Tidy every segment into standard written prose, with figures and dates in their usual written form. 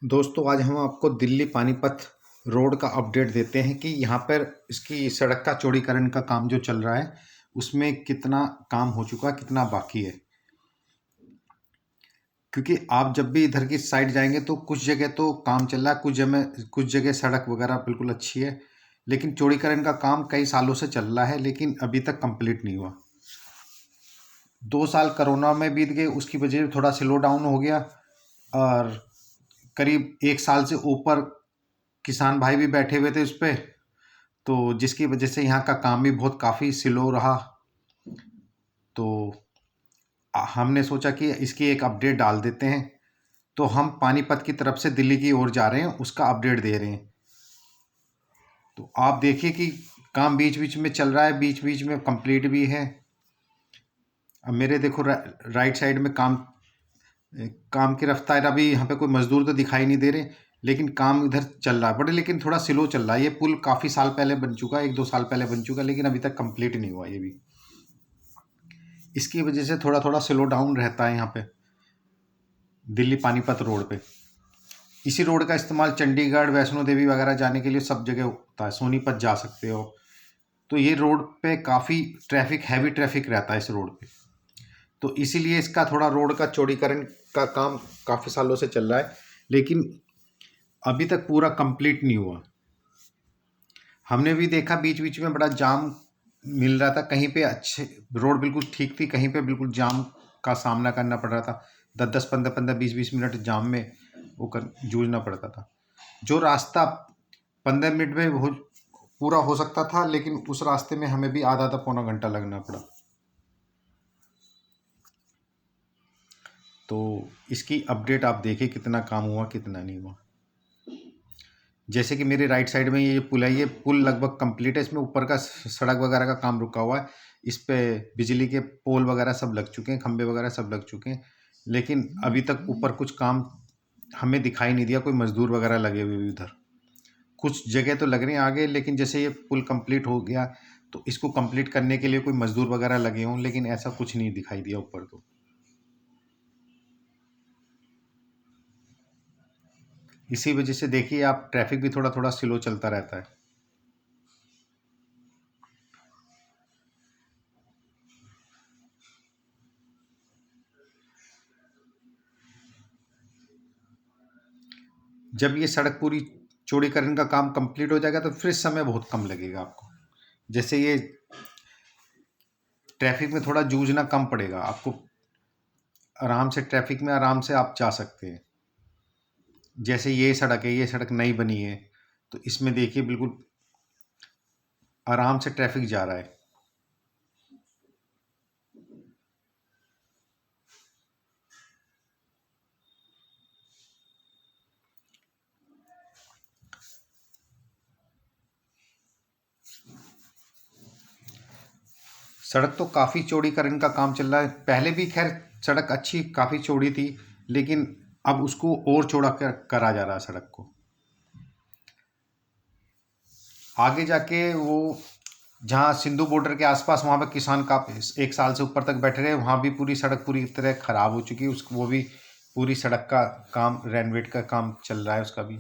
दोस्तों आज हम आपको दिल्ली पानीपत रोड का अपडेट देते हैं कि यहाँ पर इसकी सड़क का चौड़ीकरण का काम जो चल रहा है उसमें कितना काम हो चुका है, कितना बाकी है। क्योंकि आप जब भी इधर की साइड जाएंगे तो कुछ जगह तो काम चल रहा है, कुछ जगह सड़क वगैरह बिल्कुल अच्छी है, लेकिन चौड़ीकरण का काम कई सालों से चल रहा है लेकिन अभी तक कंप्लीट नहीं हुआ। 2 साल कोरोना में बीत गए, उसकी वजह से थोड़ा स्लो डाउन हो गया और करीब 1 साल से ऊपर किसान भाई भी बैठे हुए थे उस पे, तो जिसकी वजह से यहाँ का काम भी बहुत काफ़ी स्लो रहा। तो हमने सोचा कि इसकी एक अपडेट डाल देते हैं, तो हम पानीपत की तरफ से दिल्ली की ओर जा रहे हैं, उसका अपडेट दे रहे हैं। तो आप देखिए कि काम बीच बीच में चल रहा है, बीच बीच में कंप्लीट भी है। अब मेरे देखो राइट साइड में काम की रफ्तार, अभी यहाँ पे कोई मजदूर तो दिखाई नहीं दे रहे, लेकिन काम इधर चल रहा है बड़े, लेकिन थोड़ा स्लो चल रहा है। ये पुल काफ़ी साल पहले बन चुका है, 1-2 साल पहले बन चुका है, लेकिन अभी तक कंप्लीट नहीं हुआ ये भी। इसकी वजह से थोड़ा थोड़ा स्लो डाउन रहता है यहाँ पे दिल्ली पानीपत रोड पे। इसी रोड का इस्तेमाल चंडीगढ़, वैष्णो देवी वगैरह जाने के लिए सब जगह होता है, सोनीपत जा सकते हो। तो ये रोड पे काफ़ी ट्रैफिक, हैवी ट्रैफिक रहता है इस रोड पे, तो इसीलिए इसका थोड़ा रोड का चौड़ीकरण का काम काफ़ी सालों से चल रहा है, लेकिन अभी तक पूरा कंप्लीट नहीं हुआ। हमने भी देखा बीच बीच में बड़ा जाम मिल रहा था, कहीं पे अच्छे रोड बिल्कुल ठीक थी, कहीं पे बिल्कुल जाम का सामना करना पड़ रहा था। 10-10, 15-15, 20-20 मिनट जाम में जूझना पड़ता था। जो रास्ता 15 मिनट में पूरा हो सकता था, लेकिन उस रास्ते में हमें भी आधा आधा पौना घंटा लगना पड़ा। तो इसकी अपडेट आप देखिए कितना काम हुआ, कितना नहीं हुआ। जैसे कि मेरे राइट साइड में ये पुल है, ये पुल लगभग कंप्लीट है, इसमें ऊपर का सड़क वगैरह का काम रुका हुआ है। इस पे बिजली के पोल वगैरह सब लग चुके हैं, खंभे वगैरह सब लग चुके हैं, लेकिन अभी तक ऊपर कुछ काम हमें दिखाई नहीं दिया, कोई मजदूर वगैरह लगे हुए भी उधर। कुछ जगह तो लग रहे हैं आगे, लेकिन जैसे ये पुल कंप्लीट हो गया तो इसको कंप्लीट करने के लिए कोई मजदूर वगैरह लगे हों, लेकिन ऐसा कुछ नहीं दिखाई दिया ऊपर। तो इसी वजह से देखिए आप, ट्रैफिक भी थोड़ा थोड़ा स्लो चलता रहता है। जब ये सड़क पूरी चौड़ीकरण का काम कंप्लीट हो जाएगा तो फिर समय बहुत कम लगेगा आपको। जैसे ये ट्रैफिक में थोड़ा जूझना कम पड़ेगा आपको, आराम से ट्रैफिक में आराम से आप जा सकते हैं। जैसे ये सड़क है, ये सड़क नई बनी है, तो इसमें देखिए बिल्कुल आराम से ट्रैफिक जा रहा है। सड़क तो काफ़ी चौड़ीकरण का काम चल रहा है, पहले भी खैर सड़क अच्छी काफ़ी चौड़ी थी, लेकिन अब उसको और चौड़ा करा जा रहा है सड़क को। आगे जाके वो जहाँ सिंधु बॉर्डर के आसपास, वहाँ पे किसान का 1 साल से ऊपर तक बैठे रहे, वहाँ भी पूरी सड़क पूरी तरह ख़राब हो चुकी है। उसको वो भी पूरी सड़क का काम, रेनोवेट का काम चल रहा है उसका भी।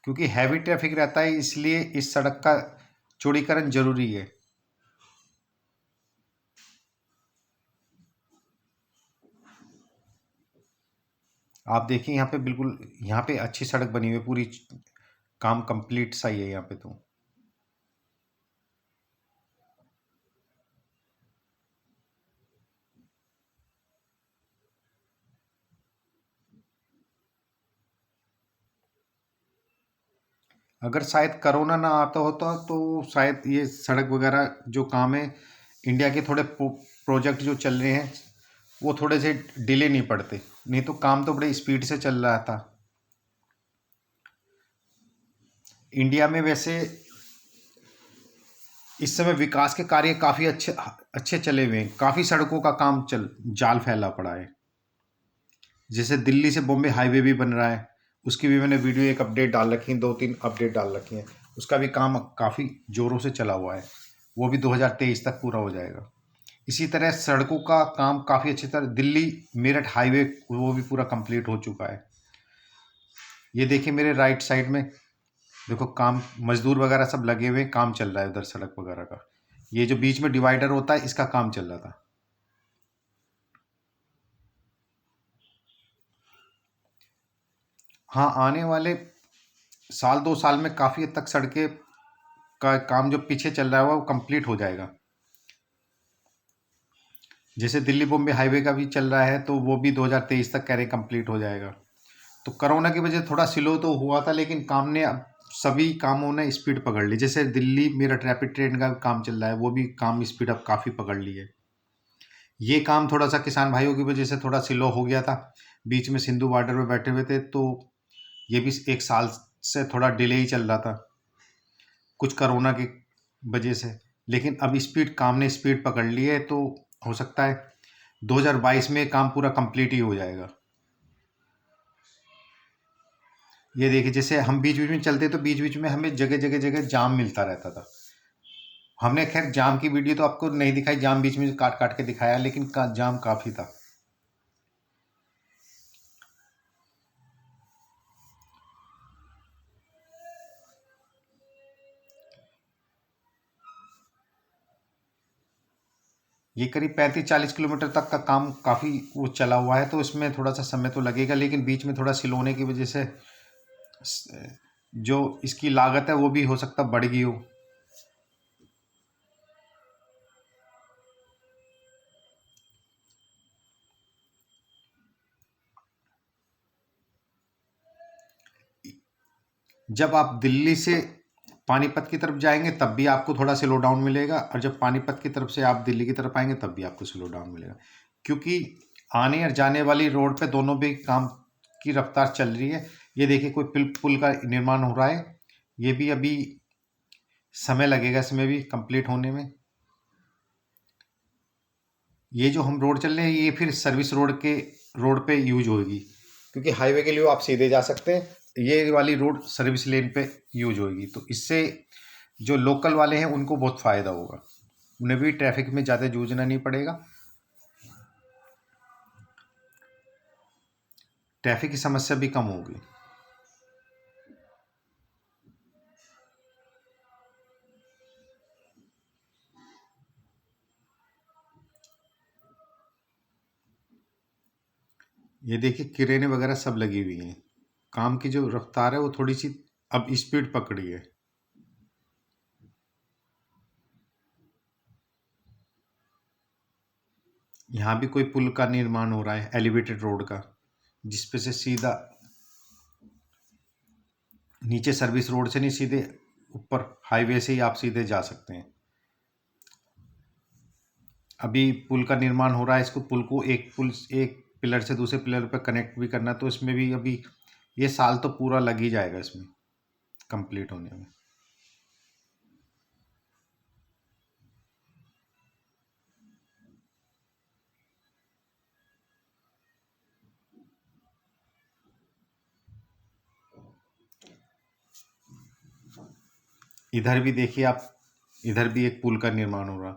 क्योंकि हैवी ट्रैफिक रहता है, इसलिए इस सड़क का चौड़ीकरण जरूरी है। आप देखिए यहाँ पे बिल्कुल, यहाँ पे अच्छी सड़क बनी हुई है, पूरी काम कंप्लीट सा ही है यहाँ पे। तो अगर शायद कोरोना ना आता होता तो शायद ये सड़क वगैरह जो काम है, इंडिया के थोड़े प्रोजेक्ट जो चल रहे हैं वो थोड़े से डिले नहीं पड़ते, नहीं तो काम तो बड़े स्पीड से चल रहा था। इंडिया में वैसे इस समय विकास के कार्य काफ़ी अच्छे अच्छे चले हुए हैं, काफ़ी सड़कों का काम जाल फैला पड़ा है। जैसे दिल्ली से बॉम्बे हाईवे भी बन रहा है, उसकी भी मैंने वीडियो एक अपडेट डाल रखी है, 2-3 अपडेट डाल रखी हैं। उसका भी काम काफ़ी ज़ोरों से चला हुआ है, वो भी 2023 तक पूरा हो जाएगा। इसी तरह सड़कों का काम काफ़ी अच्छी तरह, दिल्ली मेरठ हाईवे वो भी पूरा कंप्लीट हो चुका है। ये देखिए मेरे राइट साइड में, देखो काम मजदूर वगैरह सब लगे हुए, काम चल रहा है उधर सड़क वगैरह का। ये जो बीच में डिवाइडर होता है इसका काम चल रहा था। हाँ, आने वाले साल 2 साल में काफ़ी हद तक सड़कें का काम जो पीछे चल रहा है वो कंप्लीट हो जाएगा। जैसे दिल्ली बॉम्बे हाईवे का भी चल रहा है तो वो भी 2023 तक कह रहे कंप्लीट हो जाएगा। तो कोरोना की वजह से थोड़ा स्लो तो हुआ था, लेकिन काम ने अब सभी कामों ने स्पीड पकड़ ली। जैसे दिल्ली मेरठ रैपिड ट्रेन का काम चल रहा है, वो भी काम स्पीड अब काफ़ी पकड़ ली है। ये काम थोड़ा सा किसान भाइयों की वजह से थोड़ा स्लो हो गया था, बीच में सिंधु बॉर्डर में बैठे हुए थे, तो ये भी 1 साल से थोड़ा डिले ही चल रहा था कुछ कोरोना की वजह से। लेकिन अब स्पीड, काम ने स्पीड पकड़ ली है, तो हो सकता है 2022 में काम पूरा कंप्लीट ही हो जाएगा। ये देखिए जैसे हम बीच बीच में चलते तो बीच बीच में हमें जगह जगह जगह जाम मिलता रहता था। हमने खैर जाम की वीडियो तो आपको नहीं दिखाई, जाम बीच में काट काट के दिखाया, लेकिन जाम काफ़ी था। ये करीब 35-40 किलोमीटर तक का काम काफ़ी वो चला हुआ है, तो इसमें थोड़ा सा समय तो लगेगा, लेकिन बीच में थोड़ा स्लो होने की वजह से जो इसकी लागत है वो भी हो सकता बढ़ गई हो। जब आप दिल्ली से पानीपत की तरफ जाएंगे तब भी आपको थोड़ा स्लो डाउन मिलेगा, और जब पानीपत की तरफ से आप दिल्ली की तरफ आएंगे तब भी आपको स्लो डाउन मिलेगा, क्योंकि आने और जाने वाली रोड पे दोनों भी काम की रफ्तार चल रही है। ये देखिए कोई पुल का निर्माण हो रहा है, ये भी अभी समय लगेगा इसमें भी कंप्लीट होने में। ये जो हम रोड चल रहे हैं ये फिर सर्विस रोड पे यूज होगी, क्योंकि हाईवे के लिए आप सीधे जा सकते हैं, ये वाली रोड सर्विस लेन पे यूज होगी, तो इससे जो लोकल वाले हैं उनको बहुत फ़ायदा होगा, उन्हें भी ट्रैफिक में ज़्यादा जूझना नहीं पड़ेगा, ट्रैफिक की समस्या भी कम होगी। ये देखिए क्रेनें वगैरह सब लगी हुई हैं, काम की जो रफ्तार है वो थोड़ी सी अब स्पीड पकड़ी है। यहाँ भी कोई पुल का निर्माण हो रहा है, एलिवेटेड रोड का, जिसपे से सीधा नीचे सर्विस रोड से नहीं, सीधे ऊपर हाईवे से ही आप सीधे जा सकते हैं। अभी पुल का निर्माण हो रहा है, इसको पुल को एक पिलर से दूसरे पिलर पर कनेक्ट भी करना, तो इसमें भी अभी ये साल तो पूरा लग ही जाएगा इसमें कंप्लीट होने में। इधर भी देखिए आप, इधर भी एक पुल का निर्माण हो रहा,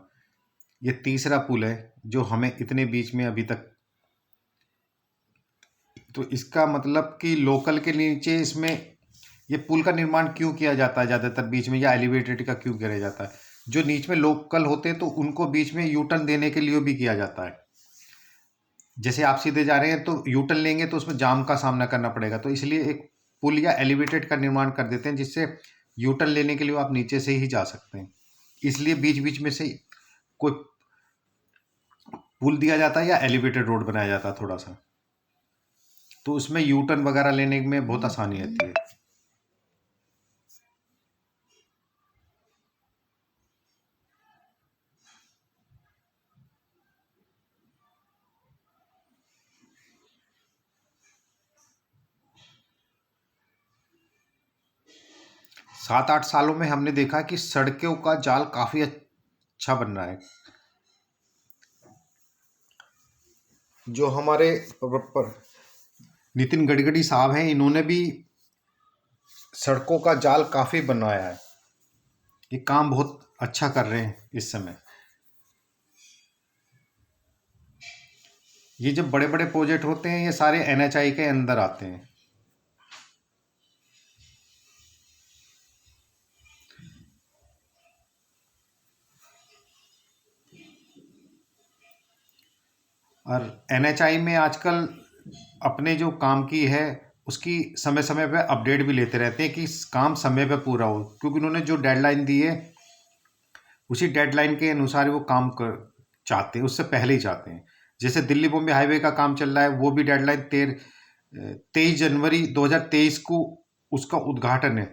ये तीसरा पुल है जो हमें इतने बीच में अभी तक, तो इसका मतलब कि लोकल के नीचे इसमें ये पुल का निर्माण क्यों किया जाता है ज़्यादातर बीच में, या एलिवेटेड का क्यों किया जाता है? जो नीच में लोकल होते हैं तो उनको बीच में यू टर्न देने के लिए भी किया जाता है। जैसे आप सीधे जा रहे हैं तो यू टर्न लेंगे तो उसमें जाम का सामना करना पड़ेगा, तो इसलिए एक पुल या एलिवेटेड का निर्माण कर देते हैं, जिससे यू टर्न लेने के लिए आप नीचे से ही जा सकते हैं। इसलिए बीच बीच में से कोई पुल दिया जाता है या एलिवेटेड रोड बनाया जाता है थोड़ा सा, तो उसमें यू टर्न वगैरह लेने में बहुत आसानी रहती है। 7-8 सालों में हमने देखा कि सड़कों का जाल काफ़ी अच्छा बन रहा है। जो हमारे नितिन गडकरी साहब हैं, इन्होंने भी सड़कों का जाल काफ़ी बनवाया है, ये काम बहुत अच्छा कर रहे हैं इस समय। ये जब बड़े बड़े प्रोजेक्ट होते हैं ये सारे एनएचआई के अंदर आते हैं। और एनएचआई में आजकल अपने जो काम की है उसकी समय समय पे अपडेट भी लेते रहते हैं कि काम समय पे पूरा हो, क्योंकि उन्होंने जो डेडलाइन दी है उसी डेडलाइन के अनुसार वो काम कर चाहते हैं, उससे पहले ही चाहते हैं। जैसे दिल्ली बॉम्बे हाईवे का काम चल रहा है, वो भी डेडलाइन 23 जनवरी 2023 को उसका उद्घाटन है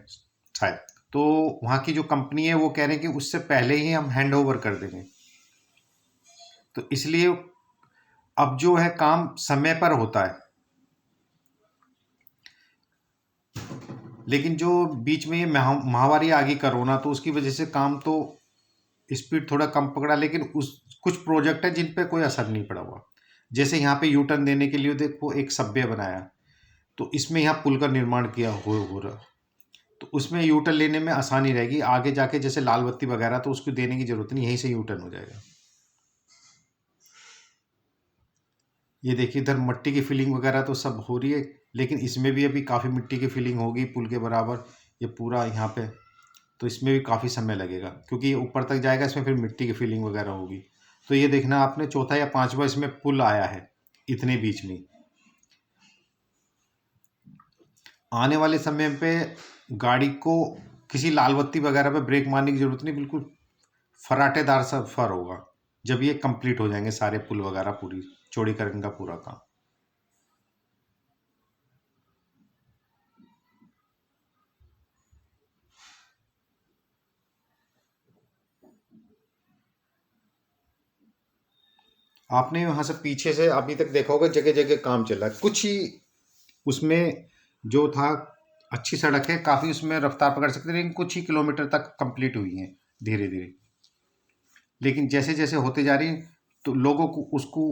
शायद। तो वहाँ की जो कंपनी है वो कह रहे हैं कि उससे पहले ही हम हैंड ओवर कर देंगे। तो इसलिए अब जो है काम समय पर होता है। लेकिन जो बीच में ये महामारी आ गई कोरोना, तो उसकी वजह से काम तो स्पीड थोड़ा कम पकड़ा, लेकिन उस कुछ प्रोजेक्ट है जिन पे कोई असर नहीं पड़ा हुआ। जैसे यहाँ पे यू टर्न देने के लिए देखो एक सबवे बनाया, तो इसमें यहाँ पुल का निर्माण किया हो रहा, तो उसमें यू टर्न लेने में आसानी रहेगी। आगे जाके जैसे लाल बत्ती वगैरह तो उसको देने की जरूरत नहीं, यहीं से यू टर्न हो जाएगा। ये देखिए इधर मिट्टी की फिलिंग वगैरह तो सब हो रही है, लेकिन इसमें भी अभी काफ़ी मिट्टी की फिलिंग होगी पुल के बराबर, ये पूरा यहाँ पे। तो इसमें भी काफ़ी समय लगेगा, क्योंकि ये ऊपर तक जाएगा, इसमें फिर मिट्टी की फिलिंग वगैरह होगी। तो ये देखना आपने चौथा या पांचवा इसमें पुल आया है इतने बीच में। आने वाले समय पे गाड़ी को किसी लाल बत्ती वगैरह पे ब्रेक मारने की जरूरत नहीं, बिल्कुल फराटेदार सफर होगा जब ये कंप्लीट हो जाएंगे सारे पुल वगैरह, पूरी चौड़ीकरण का पूरा काम। आपने वहां से पीछे से अभी तक देखा होगा जगह जगह काम चल रहा है, कुछ ही उसमें जो था अच्छी सड़क है, काफ़ी उसमें रफ्तार पकड़ सकते हैं, लेकिन कुछ ही किलोमीटर तक कंप्लीट हुई है धीरे धीरे। लेकिन जैसे जैसे होते जा रही है तो लोगों को उसको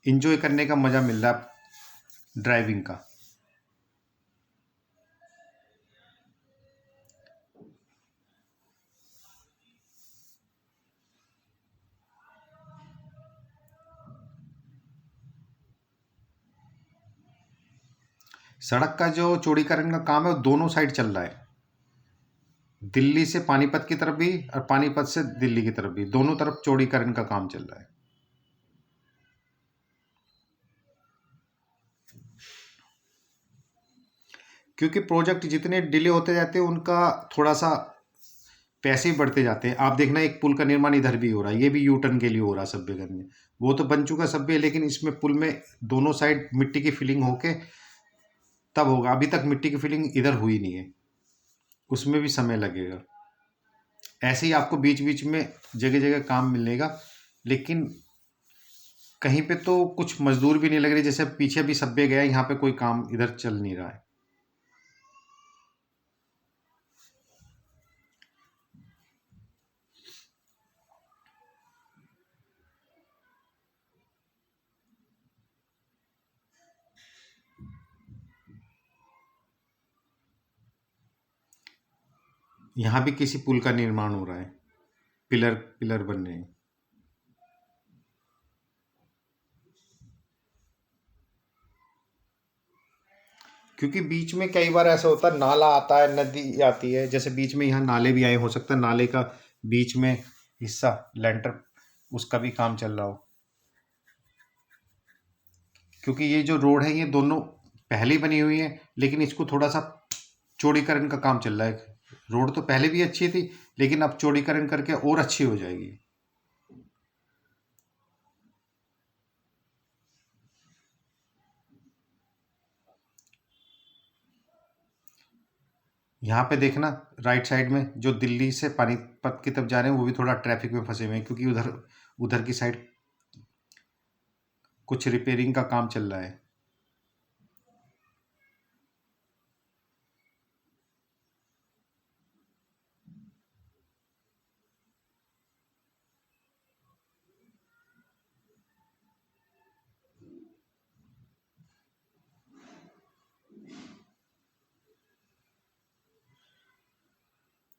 इंजॉय करने का मज़ा मिल रहा है ड्राइविंग का। सड़क का जो चौड़ीकरण का काम है वो दोनों साइड चल रहा है, दिल्ली से पानीपत की तरफ भी और पानीपत से दिल्ली की तरफ भी, दोनों तरफ चौड़ीकरण का काम चल रहा है। क्योंकि प्रोजेक्ट जितने डिले होते जाते हैं उनका थोड़ा सा पैसे ही बढ़ते जाते हैं। आप देखना एक पुल का निर्माण इधर भी हो रहा है, ये भी यू टर्न के लिए हो रहा है सब्बेगंज में। वो तो बन चुका सब्बे, लेकिन इसमें पुल में दोनों साइड मिट्टी की फिलिंग होके तब होगा। अभी तक मिट्टी की फिलिंग इधर हुई नहीं है, उसमें भी समय लगेगा। ऐसे ही आपको बीच बीच में जगह जगह काम मिलेगा, लेकिन कहीं पे तो कुछ मजदूर भी नहीं लग रहे। जैसे पीछे भी सब्बे गया, यहाँ पे कोई काम इधर चल नहीं रहा है। यहाँ भी किसी पुल का निर्माण हो रहा है, पिलर पिलर बन रहे हैं। क्योंकि बीच में कई बार ऐसा होता है नाला आता है, नदी आती है, जैसे बीच में यहाँ नाले भी आए, हो सकता है नाले का बीच में हिस्सा लेंटर उसका भी काम चल रहा हो। क्योंकि ये जो रोड है ये दोनों पहले ही बनी हुई है, लेकिन इसको थोड़ा सा चौड़ीकरण का काम चल रहा है। रोड तो पहले भी अच्छी थी, लेकिन अब चौड़ीकरण करके और अच्छी हो जाएगी। यहाँ पे देखना राइट साइड में जो दिल्ली से पानीपत की तरफ जा रहे हैं वो भी थोड़ा ट्रैफिक में फंसे हुए हैं, क्योंकि उधर उधर की साइड कुछ रिपेयरिंग का काम चल रहा है।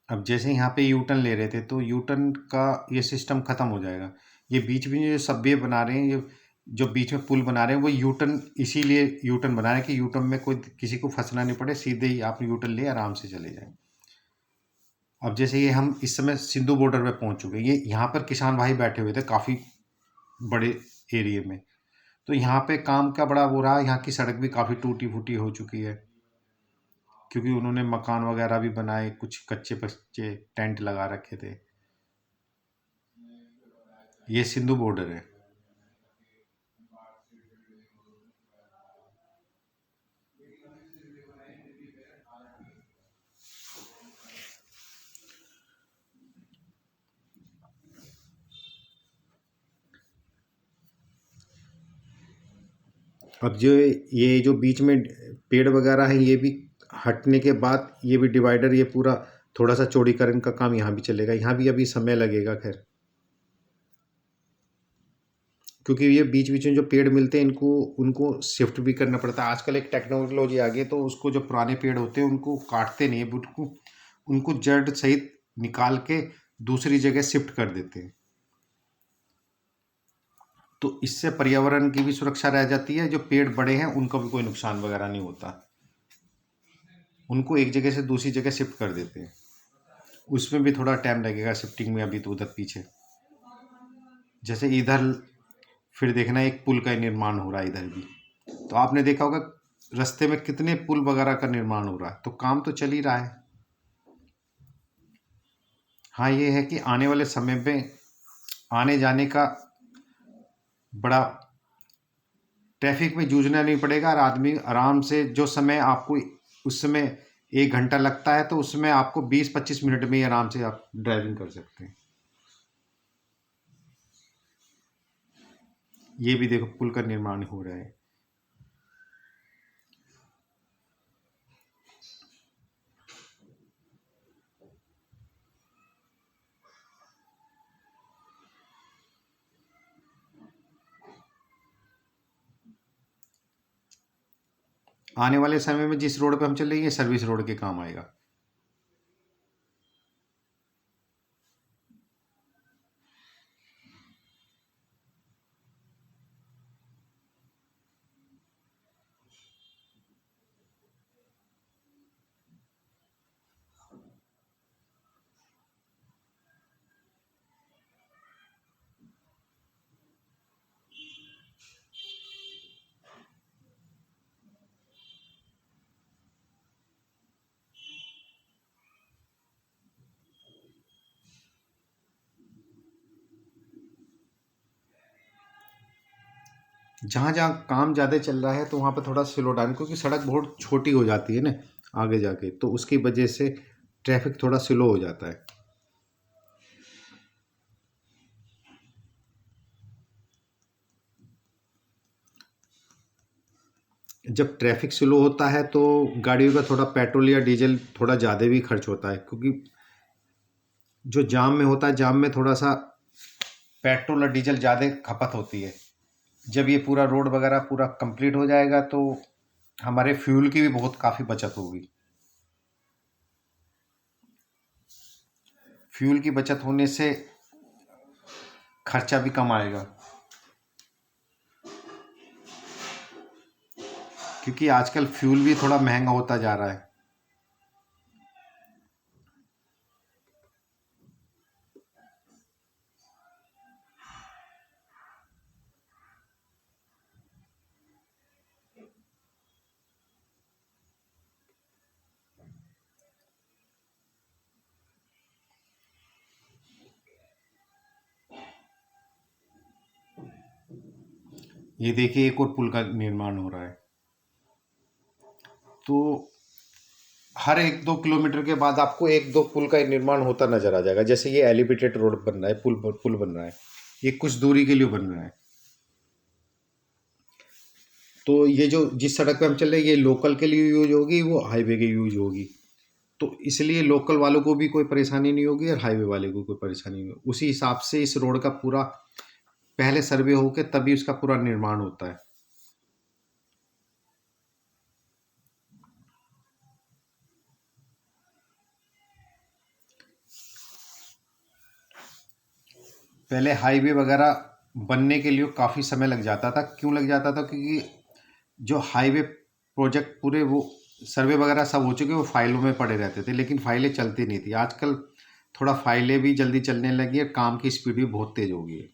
अब जैसे यहाँ पे यू टर्न ले रहे थे, तो यू टर्न का ये सिस्टम खत्म हो जाएगा। ये बीच में जो सब्वे बना रहे हैं, जो बीच में पुल बना रहे हैं वो यू टर्न, इसीलिए यू टर्न बना रहे हैं कि यू टर्न में कोई किसी को फंसना नहीं पड़े, सीधे ही आप यू टर्न ले आराम से चले जाएं। अब जैसे ये हम इस समय सिंधु बॉर्डर पे पहुंच चुके हैं, ये यहाँ पर किसान भाई बैठे हुए थे काफ़ी बड़े एरिया में। तो यहाँ पे काम का बड़ा वो रहा, यहाँ की सड़क भी काफ़ी टूटी फूटी हो चुकी है, क्योंकि उन्होंने मकान वगैरह भी बनाए, कुछ कच्चे पच्चे टेंट लगा रखे थे। ये सिंधु बॉर्डर है। अब जो ये जो बीच में पेड़ वगैरह है, ये भी हटने के बाद ये भी डिवाइडर, ये पूरा थोड़ा सा चौड़ीकरण का काम यहाँ भी चलेगा। यहाँ भी अभी समय लगेगा खैर, क्योंकि ये बीच बीच में जो पेड़ मिलते हैं इनको उनको शिफ्ट भी करना पड़ता है। आजकल एक टेक्नोलॉजी आ गई है, तो उसको जो पुराने पेड़ होते हैं उनको काटते नहीं है, उनको उनको जड़ सहित निकाल के दूसरी जगह शिफ्ट कर देते हैं। तो इससे पर्यावरण की भी सुरक्षा रह जाती है, जो पेड़ बड़े हैं उनका भी कोई नुकसान वगैरह नहीं होता। उनको एक जगह से दूसरी जगह शिफ्ट कर देते हैं। उसमें भी थोड़ा टाइम लगेगा शिफ्टिंग में, अभी तो उधर पीछे जैसे इधर फिर देखना एक पुल का निर्माण हो रहा है इधर भी। तो आपने देखा होगा रास्ते में कितने पुल वगैरह का निर्माण हो रहा है, तो काम तो चल ही रहा है। हाँ, ये है कि आने वाले समय में आने जाने का बड़ा ट्रैफिक में जूझना नहीं पड़ेगा, और आदमी आराम से, जो समय आपको उस समय 1 घंटा लगता है, तो उसमें आपको 20-25 मिनट में ही आराम से आप ड्राइविंग कर सकते हैं। ये भी देखो पुल का निर्माण हो रहा है। आने वाले समय में जिस रोड पे हम चल रहे हैं, ये सर्विस रोड के काम आएगा। जहाँ जहाँ काम ज़्यादा चल रहा है तो वहाँ पर थोड़ा स्लो डाउन, क्योंकि सड़क बहुत छोटी हो जाती है ना आगे जाके, तो उसकी वजह से ट्रैफिक थोड़ा स्लो हो जाता है। जब ट्रैफिक स्लो होता है तो गाड़ियों का थोड़ा पेट्रोल या डीजल थोड़ा ज़्यादा भी खर्च होता है, क्योंकि जो जाम में होता है, जाम में थोड़ा सा पेट्रोल और डीजल ज़्यादा खपत होती है। जब ये पूरा रोड वगैरह पूरा कंप्लीट हो जाएगा तो हमारे फ्यूल की भी बहुत काफ़ी बचत होगी। फ्यूल की बचत होने से खर्चा भी कम आएगा, क्योंकि आजकल फ्यूल भी थोड़ा महंगा होता जा रहा है। ये देखिए एक और पुल का निर्माण हो रहा है। तो हर 1-2 किलोमीटर के बाद आपको 1-2 पुल का निर्माण होता नजर आ जाएगा। जैसे ये एलिवेटेड रोड बन रहा है, पुल बन रहा है, ये कुछ दूरी के लिए बन रहा है। तो ये जो जिस सड़क पे हम चल रहे हैं, ये लोकल के लिए यूज होगी, वो हाईवे के यूज होगी। तो इसलिए लोकल वालों को भी कोई परेशानी नहीं होगी और हाईवे वाले को कोई परेशानी नहीं होगी। उसी हिसाब से इस रोड का पूरा पहले सर्वे होकर तभी उसका पूरा निर्माण होता है। पहले हाईवे वगैरह बनने के लिए काफ़ी समय लग जाता था। क्यों लग जाता था? क्योंकि जो हाईवे प्रोजेक्ट पूरे वो सर्वे वगैरह सब हो चुके, वो फाइलों में पड़े रहते थे, लेकिन फाइलें चलती नहीं थी। आजकल थोड़ा फाइलें भी जल्दी चलने लगी है, काम की स्पीड भी बहुत तेज़ हो गई है,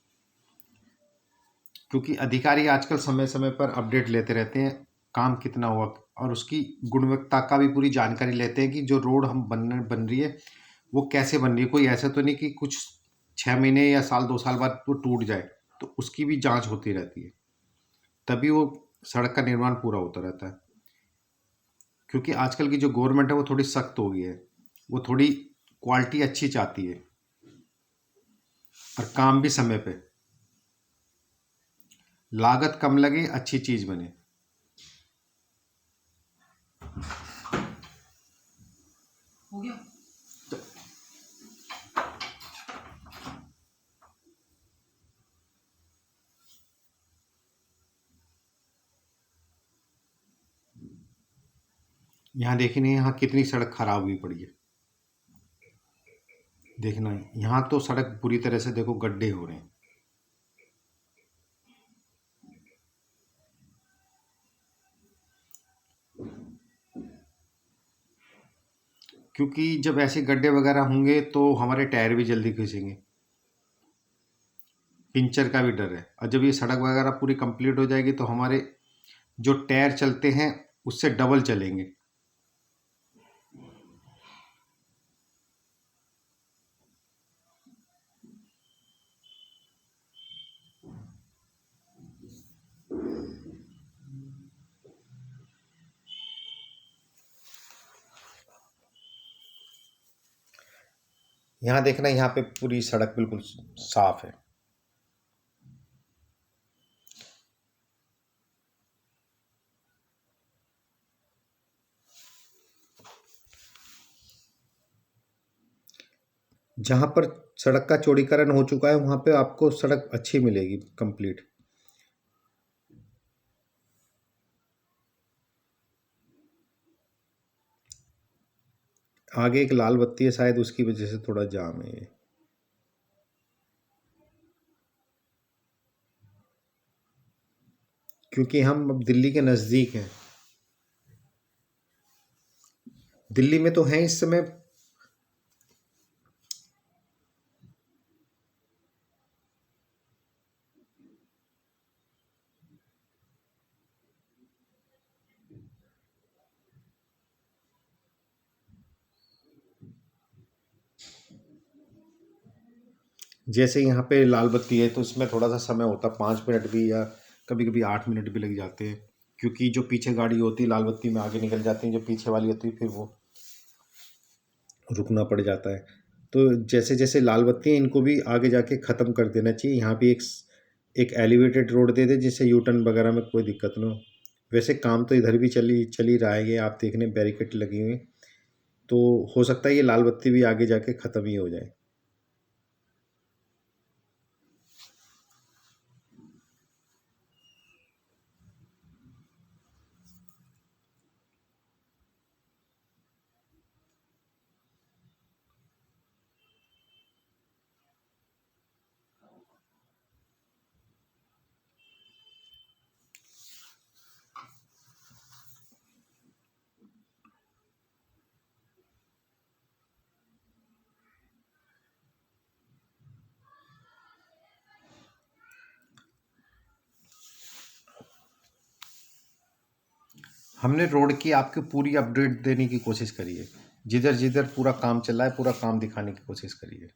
क्योंकि अधिकारी आजकल समय समय पर अपडेट लेते रहते हैं, काम कितना हुआ, और उसकी गुणवत्ता का भी पूरी जानकारी लेते हैं कि जो रोड हम बन रही है वो कैसे बन रही है। कोई ऐसा तो नहीं कि कुछ 6 महीने या साल 2 साल बाद वो टूट जाए, तो उसकी भी जांच होती रहती है, तभी वो सड़क का निर्माण पूरा होता रहता है। क्योंकि आजकल की जो गवर्नमेंट है वो थोड़ी सख्त हो गई है, वो थोड़ी क्वालिटी अच्छी चाहती है, और काम भी समय पे, लागत कम लगे, अच्छी चीज़ बने। हो गया। तो यहाँ देखिए नहीं, यहाँ कितनी सड़क खराब हुई पड़ी है। देखना, यहाँ तो सड़क पूरी तरह से देखो गड्ढे हो रहे हैं। क्योंकि जब ऐसे गड्ढे वगैरह होंगे तो हमारे टायर भी जल्दी घिसेंगे, पिंचर का भी डर है। और जब ये सड़क वगैरह पूरी कंप्लीट हो जाएगी तो हमारे जो टायर चलते हैं उससे डबल चलेंगे। यहाँ देखना, यहाँ पे पूरी सड़क बिल्कुल साफ है। जहाँ पर सड़क का चौड़ीकरण हो चुका है वहाँ पे आपको सड़क अच्छी मिलेगी, कंप्लीट। आगे एक लाल बत्ती है, शायद उसकी वजह से थोड़ा जाम है ये। क्योंकि हम अब दिल्ली के नज़दीक हैं। दिल्ली में तो हैं इस समय। जैसे यहाँ पे लाल बत्ती है तो इसमें थोड़ा सा समय होता है, 5 मिनट भी, या कभी कभी 8 मिनट भी लग जाते हैं। क्योंकि जो पीछे गाड़ी होती है लाल बत्ती में आगे निकल जाती है, जो पीछे वाली होती है फिर वो रुकना पड़ जाता है। तो जैसे जैसे लाल बत्ती है इनको भी आगे जाके ख़त्म कर देना चाहिए। यहाँ भी एक एलिवेटेड रोड दे दे जिससे यू टर्न वगैरह में कोई दिक्कत ना हो। वैसे काम तो इधर भी चली रहा है, ये आप देखने बैरिकेड लगी हुई, तो हो सकता है ये लाल बत्ती भी आगे जाके ख़त्म ही हो जाए। हमने रोड की आपको पूरी अपडेट देने की कोशिश करी है, जिधर जिधर पूरा काम चल रहा है पूरा काम दिखाने की कोशिश करी है।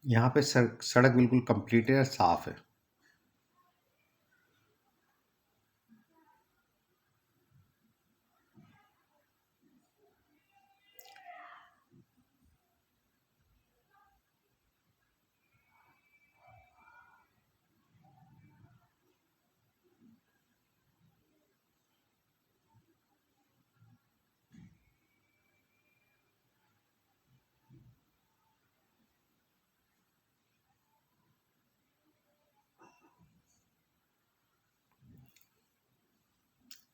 यहाँ पे सड़क बिल्कुल कंप्लीट है और साफ है।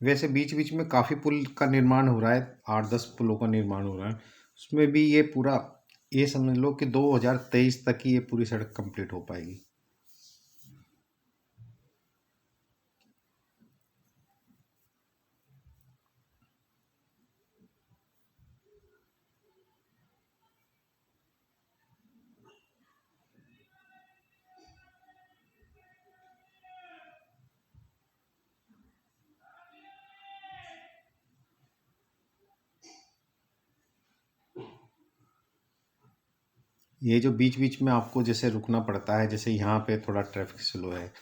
वैसे बीच-बीच में काफ़ी पुल का निर्माण हो रहा है, 8-10 पुलों का निर्माण हो रहा है। उसमें भी ये पूरा ये समझ लो कि 2023 तक ही ये पूरी सड़क कंप्लीट हो पाएगी। ये जो बीच-बीच में आपको जैसे रुकना पड़ता है, जैसे यहाँ पे थोड़ा ट्रैफिक स्लो है,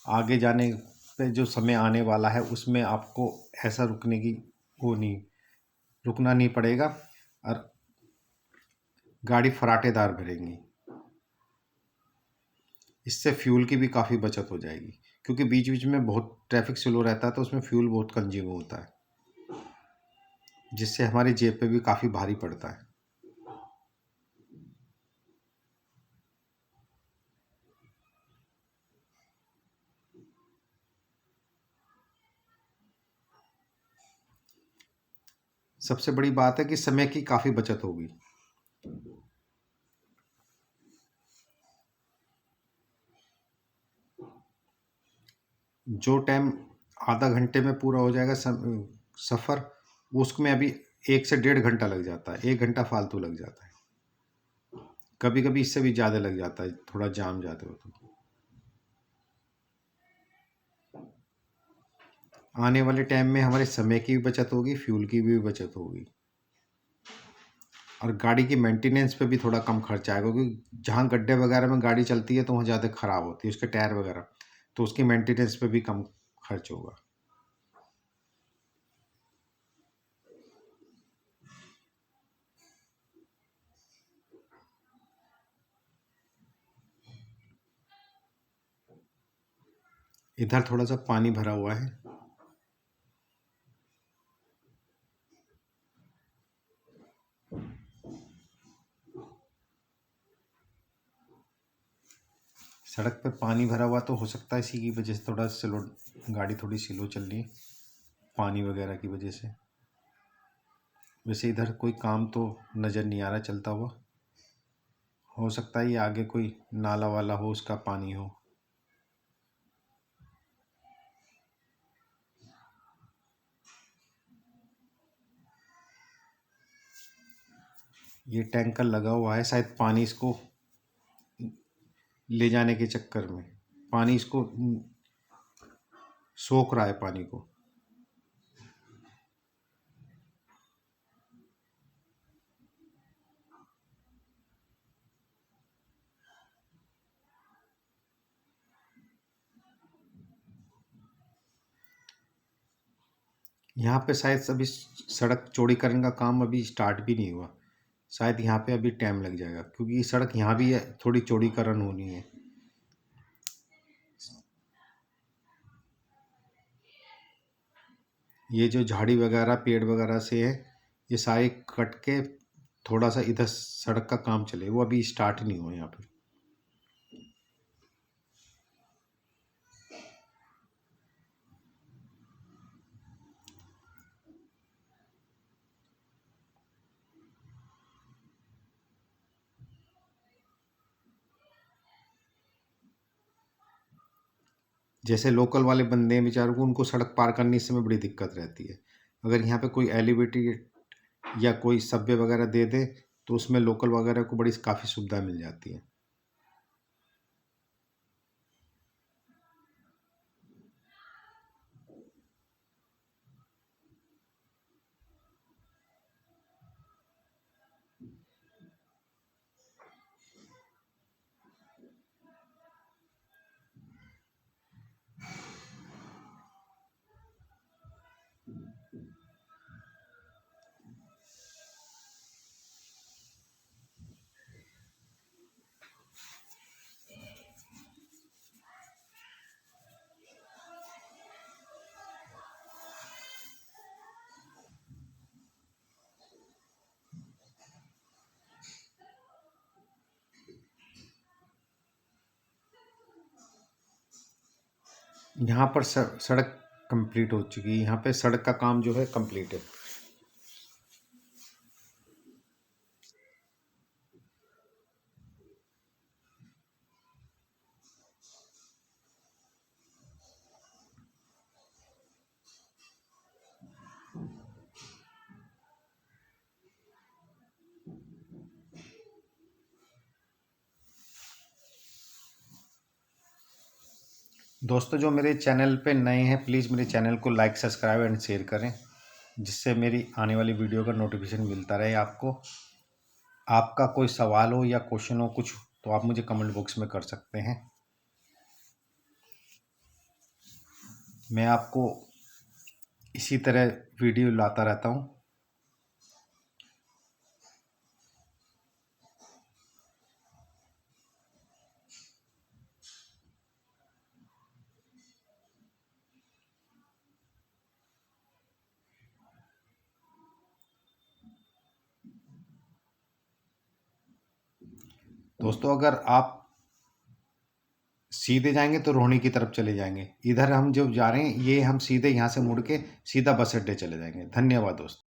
आगे जाने पे जो समय आने वाला है उसमें आपको ऐसा रुकने की वो नहीं रुकना नहीं पड़ेगा और गाड़ी फराटेदार भरेंगी। इससे फ्यूल की भी काफ़ी बचत हो जाएगी, क्योंकि बीच-बीच में बहुत ट्रैफिक स्लो रहता है तो उसमें फ्यूल बहुत कंज्यूम होता है, जिससे हमारी जेब पे भी काफ़ी भारी पड़ता है। सबसे बड़ी बात है कि समय की काफ़ी बचत होगी। जो टाइम आधा घंटे में पूरा हो जाएगा सफ़र, उसमें अभी 1 से डेढ़ घंटा लग जाता है, 1 घंटा फालतू लग जाता है। कभी-कभी इससे भी ज़्यादा लग जाता है, थोड़ा जाम ज़्यादा हो तो। आने वाले टाइम में हमारे समय की भी बचत होगी, फ्यूल की भी बचत होगी और गाड़ी की मेंटेनेंस पे भी थोड़ा कम खर्च आएगा, क्योंकि जहाँ गड्ढे वगैरह में गाड़ी चलती है तो वहाँ ज़्यादा ख़राब होती है उसके टायर वगैरह, तो उसकी मेंटेनेंस पे भी कम खर्च होगा। इधर थोड़ा सा पानी भरा हुआ है। सड़क पे पानी भरा हुआ तो हो सकता है इसी की वजह से थोड़ा स्लो, गाड़ी थोड़ी स्लो चल रही है, पानी वगैरह की वजह से। वैसे इधर कोई काम तो नज़र नहीं आ रहा चलता हुआ, हो सकता है ये आगे कोई नाला वाला हो, उसका पानी हो। ये टैंकर लगा हुआ है शायद पानी इसको ले जाने के चक्कर में, पानी इसको सोख रहा है पानी को। यहाँ पे शायद अभी सड़क चौड़ीकरण का काम अभी स्टार्ट भी नहीं हुआ, शायद यहाँ पे अभी टाइम लग जाएगा, क्योंकि ये सड़क यहाँ भी है, थोड़ी चौड़ीकरण होनी है। ये जो झाड़ी वगैरह पेड़ वगैरह से है, ये सारे कट के थोड़ा सा इधर सड़क का काम चले, वो अभी स्टार्ट नहीं हुआ यहाँ पे। जैसे लोकल वाले बंदे हैं बेचारों को, उनको सड़क पार करने इस समय बड़ी दिक्कत रहती है। अगर यहाँ पे कोई एलिवेटेड या कोई सबवे वगैरह दे दे तो उसमें लोकल वगैरह को बड़ी काफ़ी सुविधा मिल जाती है। यहाँ पर सड़क कंप्लीट हो चुकी है। यहाँ पे सड़क का काम जो है कंप्लीट है। दोस्तों जो मेरे चैनल पे नए हैं, प्लीज़ मेरे चैनल को लाइक, सब्सक्राइब एंड शेयर करें, जिससे मेरी आने वाली वीडियो का नोटिफिकेशन मिलता रहे आपको। आपका कोई सवाल हो या क्वेश्चन हो कुछ, तो आप मुझे कमेंट बॉक्स में कर सकते हैं। मैं आपको इसी तरह वीडियो लाता रहता हूँ। दोस्तों अगर आप सीधे जाएंगे तो रोहिणी की तरफ चले जाएंगे। इधर हम जो जा रहे हैं, ये हम सीधे यहाँ से मुड़ के सीधा बस अड्डे चले जाएंगे। धन्यवाद दोस्तों।